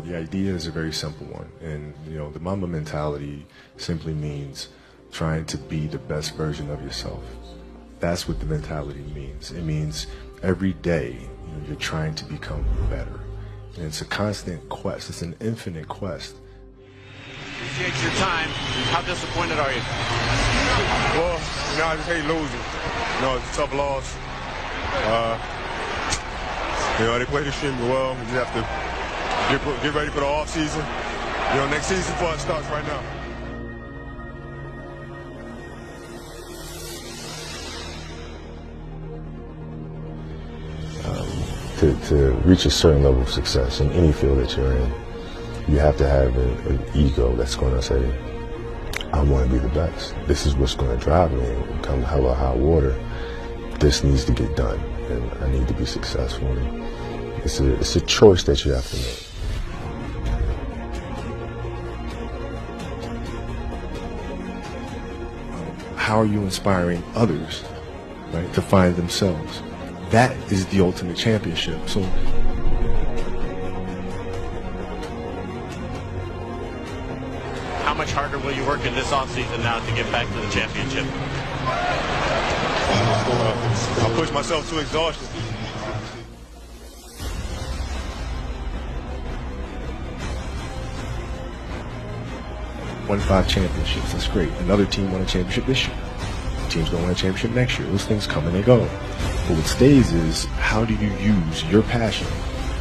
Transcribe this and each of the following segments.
the idea is a very simple one. And, the Mamba mentality simply means trying to be the best version of yourself. That's what the mentality means. It means every day you're trying to become better. And it's a constant quest. It's an infinite quest. Appreciate your time. How disappointed are you? Well, I just hate losing. It's a tough loss. They played extremely well. We just have to get ready for the off season. Next season for us starts right now. To reach a certain level of success in any field that you're in, you have to have an ego that's going to say, I want to be the best. This is what's going to drive me. Come hell or high water, this needs to get done, and I need to be successful. And it's a choice that you have to make. How are you inspiring others, right, to find themselves? That is the ultimate championship. So how much harder will you work in this offseason now to get back to the championship? I'll push myself to exhaustion. Won 5 championships. That's great. Another team won a championship this year. Team's going to win a championship next year. Those things come and they go. But what stays is, how do you use your passion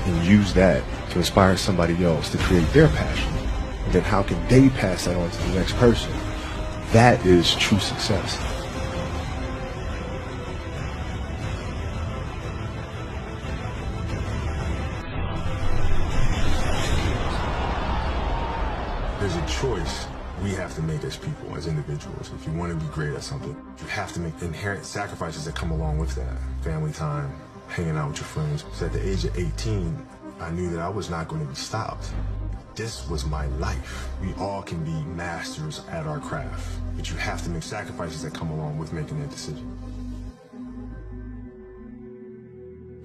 and use that to inspire somebody else to create their passion? And then how can they pass that on to the next person? That is true success. There's a choice we have to make as people, as individuals. If you want to be great at something, you have to make inherent sacrifices that come along with that. Family time, hanging out with your friends. So at the age of 18, I knew that I was not going to be stopped. This was my life. We all can be masters at our craft, but you have to make sacrifices that come along with making that decision.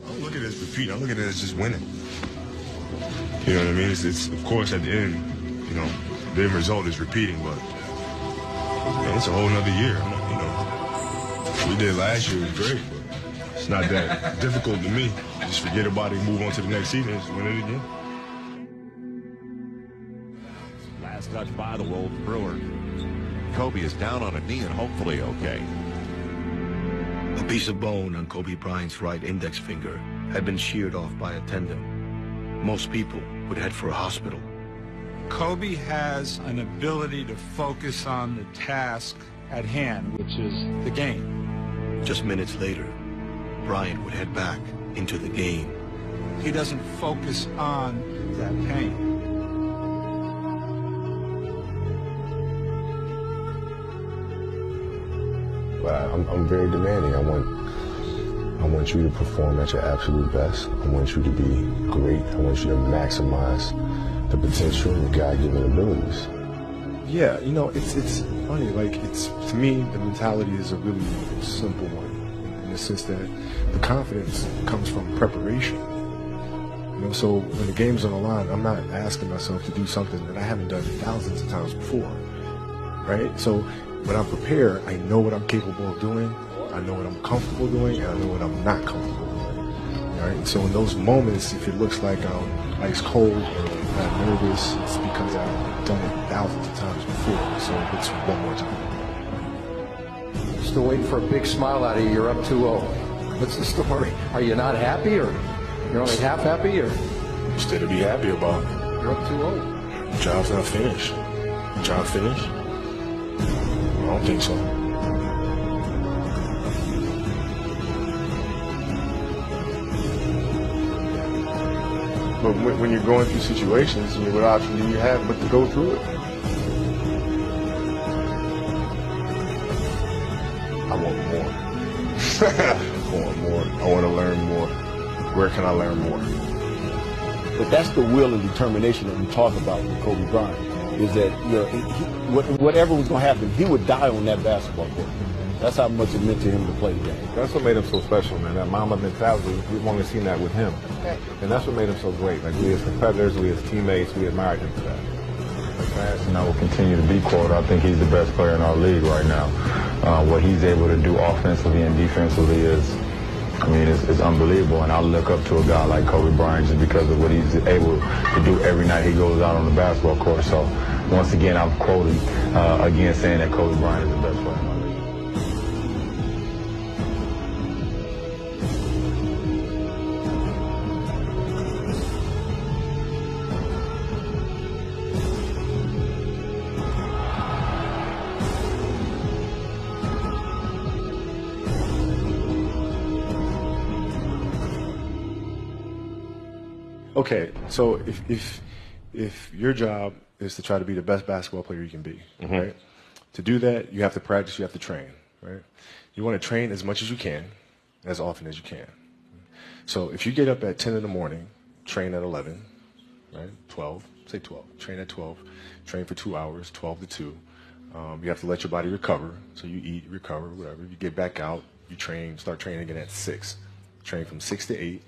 I don't look at it as repeating. I look at it as just winning. You know what I mean? It's of course at the end, the end result is repeating, but man, it's a whole nother year. What we did last year was great, but it's not that difficult to me. Just forget about it and move on to the next season and just win it again. Last touch by the Wolf Brewer. Kobe is down on a knee and hopefully okay. A piece of bone on Kobe Bryant's right index finger had been sheared off by a tendon. Most people would head for a hospital. Kobe has an ability to focus on the task at hand, which is the game. Just minutes later, Bryant would head back into the game. He doesn't focus on that pain. But I'm very demanding. I want you to perform at your absolute best. I want you to be great. I want you to maximize the potential and your God-given abilities. Yeah, it's funny. To me, the mentality is a really simple one, in the sense that the confidence comes from preparation. So when the game's on the line, I'm not asking myself to do something that I haven't done thousands of times before, right? So when I'm prepared, I know what I'm capable of doing, I know what I'm comfortable doing, and I know what I'm not comfortable doing. All right? So in those moments, if it looks like I'm ice cold or not nervous, it's because I've done it thousands of times before. So it's one more time. Still waiting for a big smile out of you. You're up 2-0. What's the story? Are you not happy, or you're only half happy, or? Instead to be happy about it. You're up 2-0. The job's not finished. The job finished? I don't think so. But when you're going through situations, what option do you have but to go through it? I want more. I want more. I want to learn more. Where can I learn more? But that's the will and determination that we talk about with Kobe Bryant, is that whatever was going to happen, he would die on that basketball court. That's how much it meant to him to play the game. That's what made him so special, man. That Mamba mentality, we've only seen that with him. Right. And that's what made him so great. Like, we as competitors, we as teammates, we admired him for that. And I will continue to be quoted. I think he's the best player in our league right now. What he's able to do offensively and defensively is unbelievable. And I look up to a guy like Kobe Bryant just because of what he's able to do every night he goes out on the basketball court. So once again, I'm quoted again saying that Kobe Bryant is the best player in our league. Okay, so if your job is to try to be the best basketball player you can be, right? To do that, you have to practice, you have to train, right? You want to train as much as you can, as often as you can. So if you get up at 10 in the morning, train at 11, right? 12, say 12, train at 12, train for 2 hours, 12 to 2. You have to let your body recover, so you eat, recover, whatever. You get back out, you train, start training again at 6. Train from 6 to 8.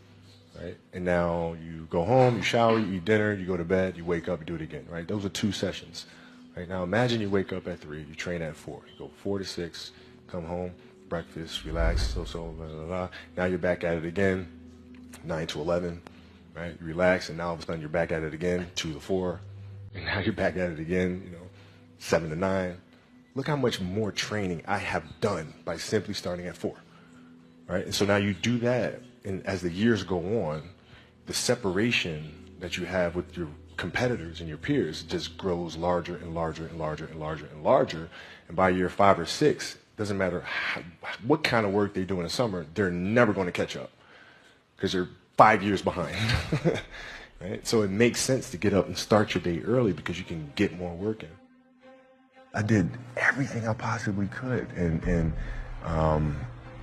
Right? And now you go home, you shower, you eat dinner, you go to bed, you wake up, you do it again, right? Those are 2 sessions. Right? Now imagine you wake up at 3, you train at 4. You go 4 to 6, come home, breakfast, relax, blah, blah, blah. Now you're back at it again, 9 to 11, right? You relax, and now all of a sudden you're back at it again, 2 to 4, and now you're back at it again, 7 to 9. Look how much more training I have done by simply starting at 4, right? And so now you do that. And as the years go on, the separation that you have with your competitors and your peers just grows larger and larger and larger and larger and larger. And by year 5 or 6, doesn't matter what kind of work they do in the summer, they're never going to catch up because they're 5 years behind. Right? So it makes sense to get up and start your day early because you can get more work in. I did everything I possibly could, and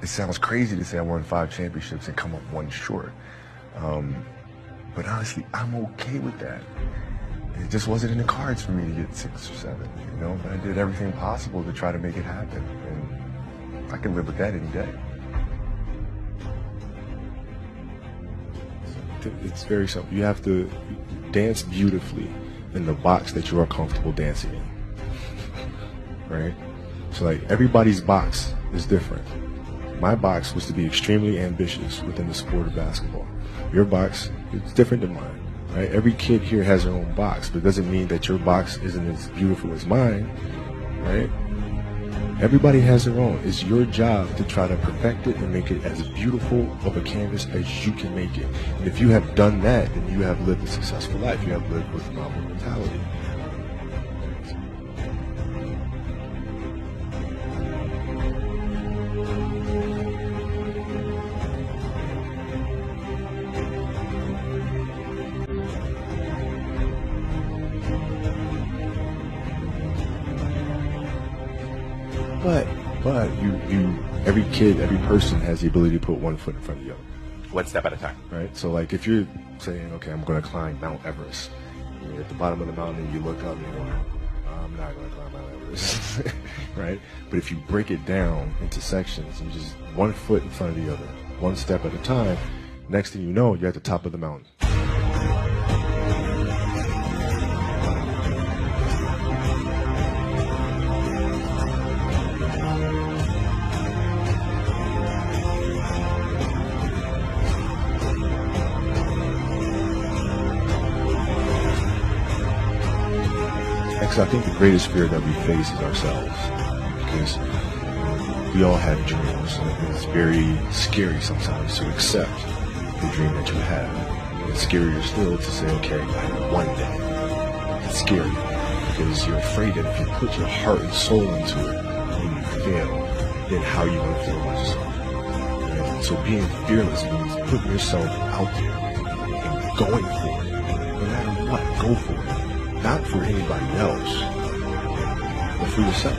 it sounds crazy to say I won 5 championships and come up 1 short. But honestly, I'm okay with that. It just wasn't in the cards for me to get 6 or 7, but I did everything possible to try to make it happen. And I can live with that any day. It's very simple. You have to dance beautifully in the box that you are comfortable dancing in. Right? So like everybody's box is different. My box was to be extremely ambitious within the sport of basketball. Your box is different than mine, right? Every kid here has their own box, but it doesn't mean that your box isn't as beautiful as mine, right? Everybody has their own. It's your job to try to perfect it and make it as beautiful of a canvas as you can make it. And if you have done that, then you have lived a successful life. You have lived with Mamba mentality. But every kid, every person has the ability to put 1 foot in front of the other. 1 step at a time. Right? So like if you're saying, okay, I'm going to climb Mount Everest, and you're at the bottom of the mountain and you look up and you go, I'm not going to climb Mount Everest. Right? But if you break it down into sections and just 1 foot in front of the other, 1 step at a time, next thing you know, you're at the top of the mountain. I think the greatest fear that we face is ourselves, because we all have dreams, and it's very scary sometimes to accept the dream that you have. It's scarier still to say, okay, one day. It's scary because you're afraid that if you put your heart and soul into it and you fail, then how are you going to feel about yourself? And so being fearless means putting yourself out there and going for it. No matter what, go for it. Not for anybody else, but for yourself.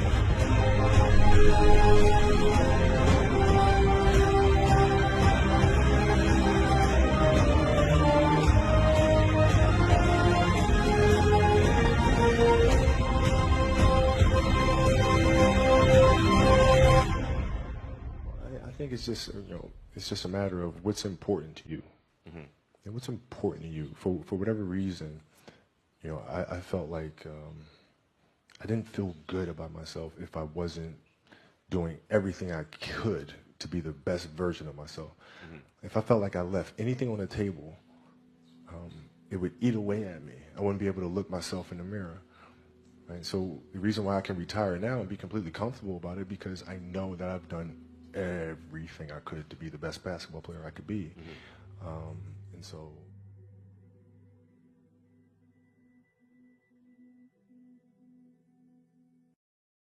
think it's just it's just a matter of what's important to you, and what's important to you for whatever reason. I felt like I didn't feel good about myself if I wasn't doing everything I could to be the best version of myself. If I felt like I left anything on the table, it would eat away at me. I wouldn't be able to look myself in the mirror. Right? So the reason why I can retire now and be completely comfortable about it, because I know that I've done everything I could to be the best basketball player I could be. And so